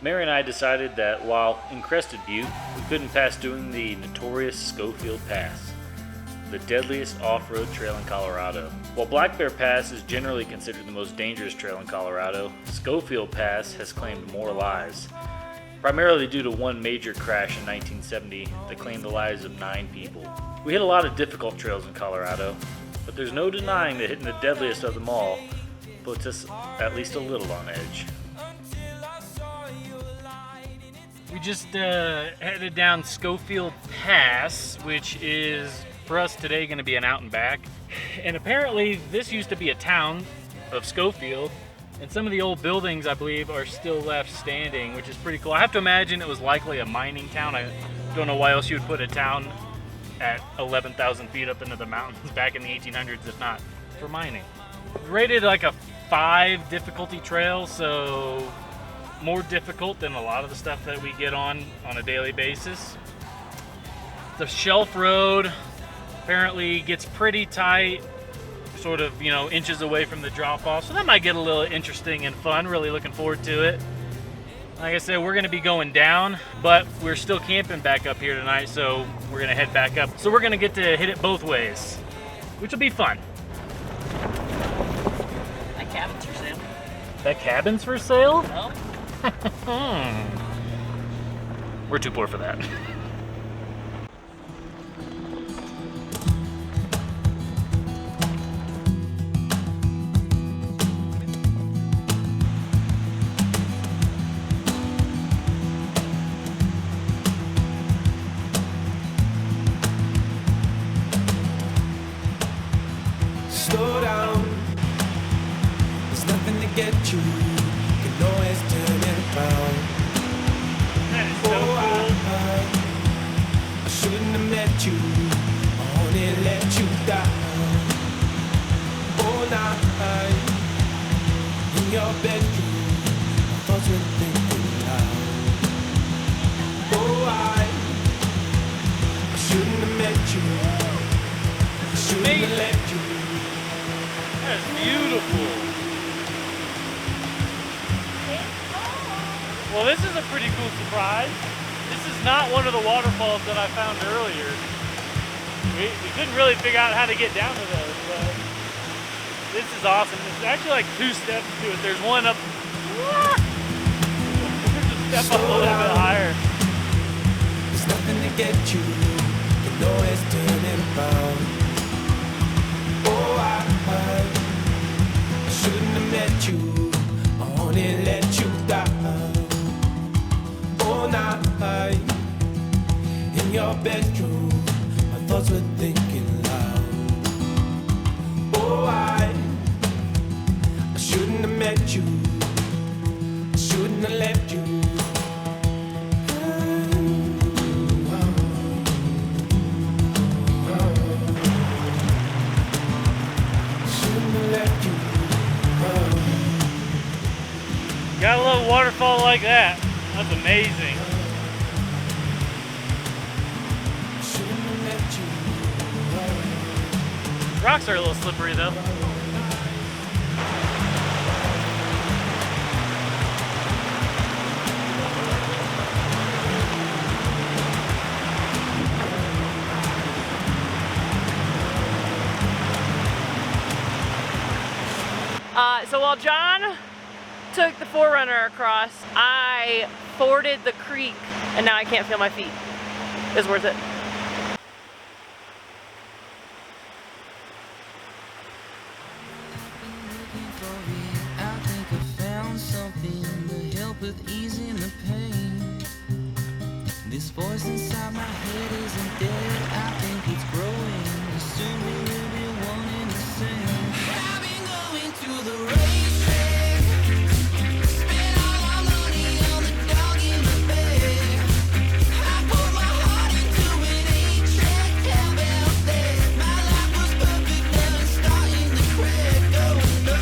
Mary and I decided that while in Crested Butte, we couldn't pass doing the notorious Schofield Pass, the deadliest off-road trail in Colorado. While Black Bear Pass is generally considered the most dangerous trail in Colorado, Schofield Pass has claimed more lives, primarily due to one major crash in 1970 that claimed the lives of 9 people. We hit a lot of difficult trails in Colorado, but there's no denying that hitting the deadliest of them all puts us at least a little on edge. We just headed down Schofield Pass, which is for us today going to be an out and back. And apparently this used to be a town of Schofield, and some of the old buildings I believe are still left standing, which is pretty cool. I have to imagine it was likely a mining town. I don't know why else you would put a town at 11,000 feet up into the mountains back in the 1800s if not for mining. Rated like a 5 difficulty trail, so more difficult than a lot of the stuff that we get on a daily basis. The shelf road apparently gets pretty tight, sort of, inches away from the drop off, so that might get a little interesting and fun. Really looking forward to it. Like I said, we're going to be going down, but we're still camping back up here tonight, so we're going to head back up. So we're going to get to hit it both ways, which will be fun. That cabin's for sale. That cabin's for sale? No. We're too poor for that. Slow down, there's nothing to get you. You can always turn it around. That is so cool. I shouldn't have met you, I only let you down. All night in your bedroom, my thoughts were thinking loud. Oh, I shouldn't have met you, I shouldn't have let you. That's beautiful. Well, this is a pretty cool surprise. This is not one of the waterfalls that I found earlier. We couldn't really figure out how to get down to those, but this is awesome. There's actually like 2 steps to it. There's one up. There's a step up a little bit higher. There's nothing to get you. You can always turn it around. Oh, I shouldn't have met you, I only let you down. All night in your bedroom, my thoughts were thinking loud. Oh, I shouldn't have met you, I shouldn't have left you. Gotta love a waterfall like that. That's amazing. Rocks are a little slippery though. So while John took the Forerunner across, I forded the creek, and now I can't feel my feet. It's worth it. I think I found something to help with easing the pain. This voice inside my head isn't dead, I think it's growing. Soon we will be one and the same. I've been going to the racetrack, spent all our money on the dog in the bed. I put my heart into an 8-track cab out there. My life was perfect, now it's starting to crack. Oh no,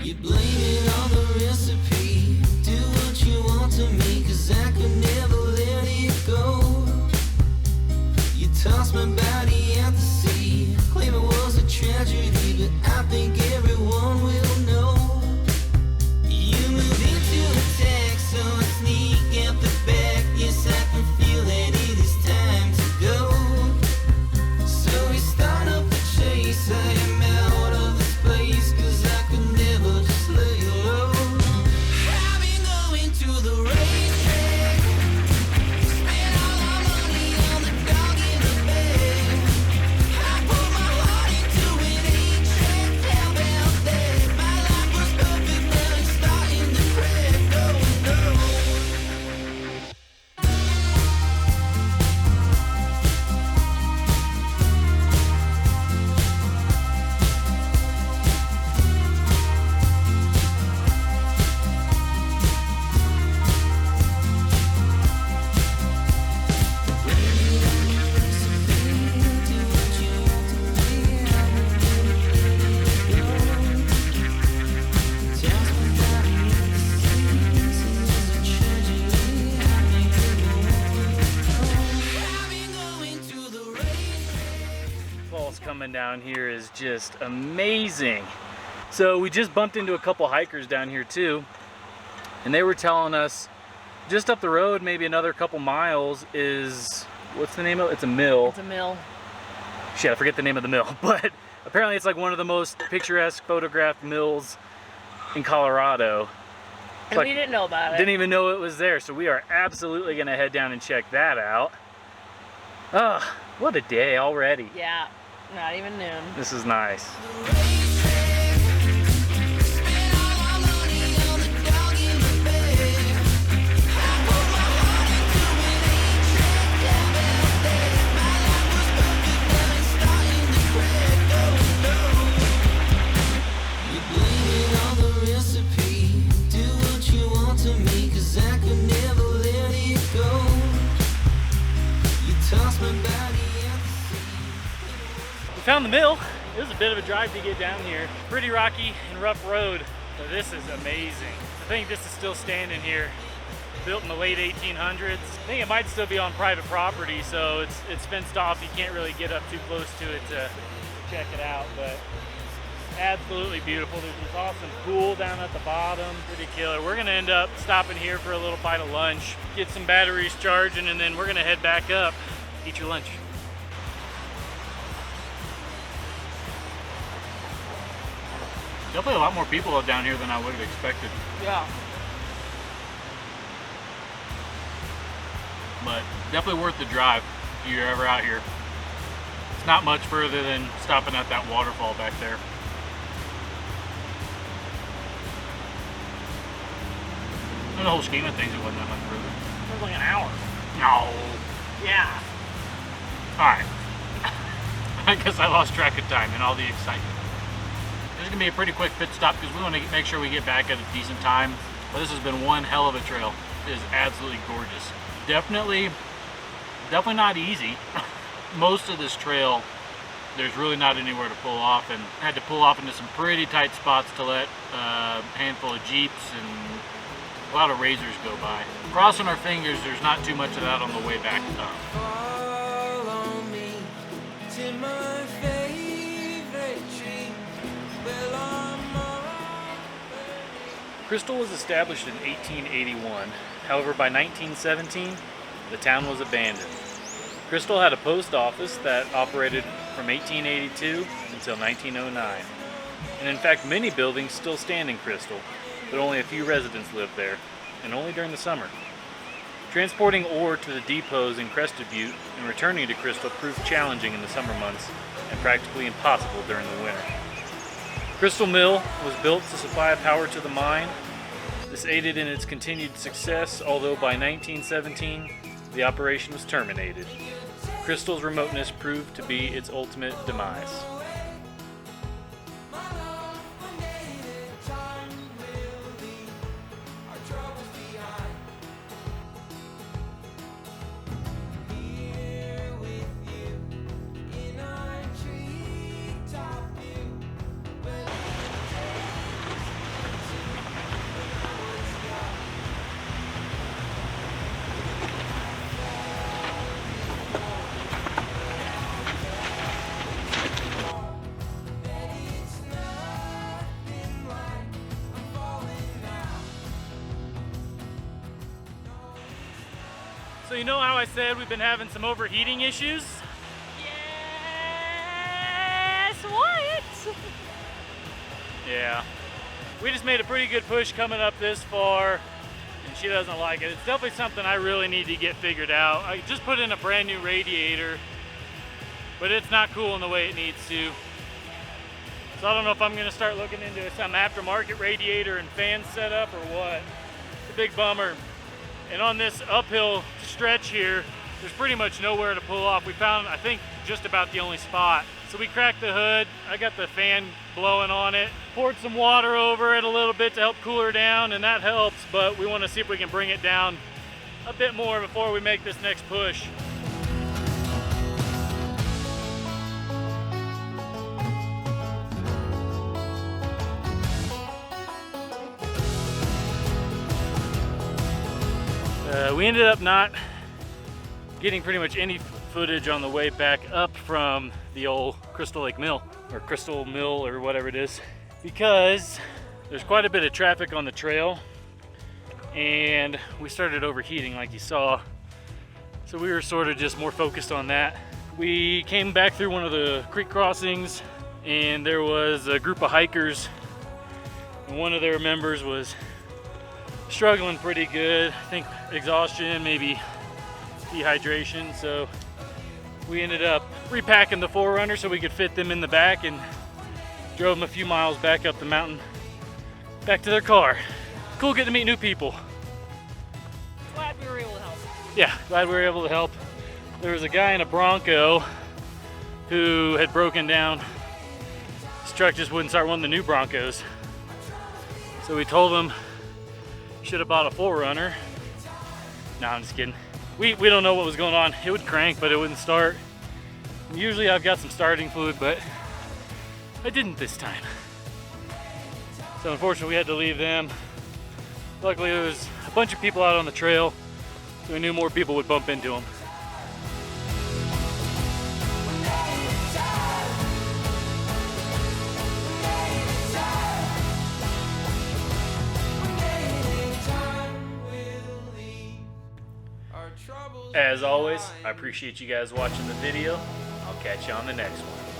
you blame it on the recipe. Do what you want to me, 'cause I could never let it go. down here is just amazing. So we just bumped into a couple hikers down here too, and they were telling us just up the road, maybe another couple miles, is, what's the name of it? It's a mill. It's a mill. Shit, I forget the name of the mill, but apparently it's like one of the most picturesque photographed mills in Colorado. And Like, we didn't know about it. didn't even know it was there, so we are absolutely gonna head down and check that out. Oh, what a day already. Yeah, not even noon. This is nice. We found the mill. It was a bit of a drive to get down here. Pretty rocky and rough road, but this is amazing. I think this is still standing here. Built in the late 1800s. I think it might still be on private property, so it's fenced off. You can't really get up too close to it to check it out, but absolutely beautiful. There's this awesome pool down at the bottom. Pretty killer. We're gonna end up stopping here for a little bite of lunch, get some batteries charging, and then we're gonna head back up, eat your lunch. Definitely a lot more people down here than I would have expected. Yeah. But definitely worth the drive if you're ever out here. It's not much further than stopping at that waterfall back there. In the whole scheme of things, it wasn't that much further. It was like an hour. No. Yeah. Alright. I guess I lost track of time and all the excitement. This is going to be a pretty quick pit stop because we want to make sure we get back at a decent time. But this has been one hell of a trail. It is absolutely gorgeous. Definitely not easy. Most of this trail, there's really not anywhere to pull off, and I had to pull off into some pretty tight spots to let a handful of Jeeps and a lot of razors go by. Crossing our fingers, there's not too much of that on the way back up. Follow me to my favorite tree. Well, I'm alright. Crystal was established in 1881. However, by 1917, the town was abandoned. Crystal had a post office that operated from 1882 until 1909. And in fact, many buildings still stand in Crystal, but only a few residents live there, and only during the summer. Transporting ore to the depots in Crested Butte and returning to Crystal proved challenging in the summer months and practically impossible during the winter. Crystal Mill was built to supply power to the mine. This aided in its continued success, although by 1917, the operation was terminated. Crystal's remoteness proved to be its ultimate demise. So you know how I said we've been having some overheating issues? Yes, what? Yeah. We just made a pretty good push coming up this far, and she doesn't like it. It's definitely something I really need to get figured out. I just put in a brand new radiator, but it's not cooling the way it needs to. So I don't know if I'm gonna start looking into some aftermarket radiator and fan setup or what. It's a big bummer. And on this uphill stretch here, there's pretty much nowhere to pull off. We found, I think, just about the only spot. So we cracked the hood. I got the fan blowing on it. Poured some water over it a little bit to help cool her down, and that helps, but we want to see if we can bring it down a bit more before we make this next push. We ended up not getting pretty much any footage on the way back up from the old Crystal Lake Mill, or Crystal Mill, or whatever it is, because there's quite a bit of traffic on the trail, and we started overheating like you saw. So we were sort of just more focused on that. We came back through one of the creek crossings, and there was a group of hikers, and one of their members was struggling pretty good. I think exhaustion, maybe dehydration. So we ended up repacking the 4Runner so we could fit them in the back, and drove them a few miles back up the mountain, back to their car. Cool getting to meet new people. Glad we were able to help. Yeah, glad we were able to help. There was a guy in a Bronco who had broken down. His truck just wouldn't start one of the new Broncos. So we told him he should have bought a 4Runner. No, I'm just kidding. We don't know what was going on. It would crank, but it wouldn't start. And usually I've got some starting fluid, but I didn't this time. So unfortunately we had to leave them. Luckily there was a bunch of people out on the trail, so we knew more people would bump into them. As always, I appreciate you guys watching the video. I'll catch you on the next one.